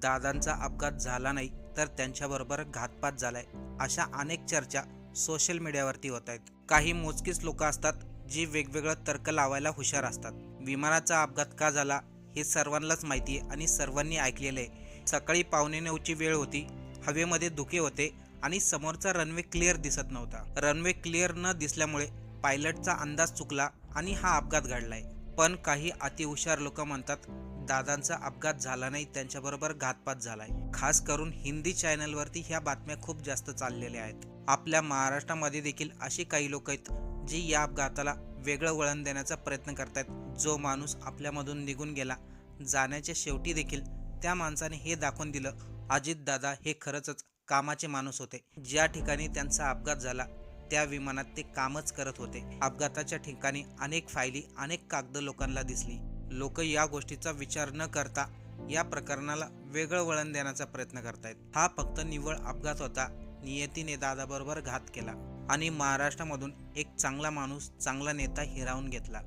दादांचा अपघात झाला नाही तर त्यांच्याबरोबर घातपात झालाय, अशा अनेक चर्चा सोशल मीडियावरती होत आहेत. काही मोजकीच लोक असतात जी वेगवेगळं तर्क लावायला हुशार असतात. विमानाचा अपघात का झाला हे सर्वांनाच माहिती आहे आणि सर्वांनी ऐकलेलं आहे. सकाळी 8:45ची वेळ होती. हवेमध्ये धुके होते आणि समोरचा रनवे क्लिअर दिसत नव्हता. रनवे क्लिअर न दिसल्यामुळे पायलटचा अंदाज चुकला आणि हा अपघात घडलाय. पण काही अतिहुशार लोक म्हणतात दादांचा अपघात झाला नाही, त्यांच्याबरोबर घातपात झालाय. खास करून हिंदी चॅनलवरती ह्या बातम्या खूप जास्त चाललेल्या आहेत. आपल्या महाराष्ट्रामध्ये देखील अशी काही लोक आहेत जी या अपघाताला वेगळं वळण देण्याचा प्रयत्न करतात. जो माणूस आपल्यामधून निघून गेला, जाण्याच्या शेवटी देखील त्या माणसाने हे दाखवून दिलं अजितदादा हे खरंच कामाचे माणूस होते. ज्या ठिकाणी त्यांचा अपघात झाला त्या विमानात ते कामच करत होते. अपघाताच्या ठिकाणी अनेक फायली, अनेक कागद लोकांना दिसली. लोक या गोष्टीचा विचार न करता या प्रकरणाला वेगळं वळण देण्याचा प्रयत्न करतायत. हा फक्त निव्वळ अपघात होता. नियतीने दादाबरोबर घात केला आणि महाराष्ट्रामधून एक चांगला माणूस, चांगला नेता हिरावून घेतला.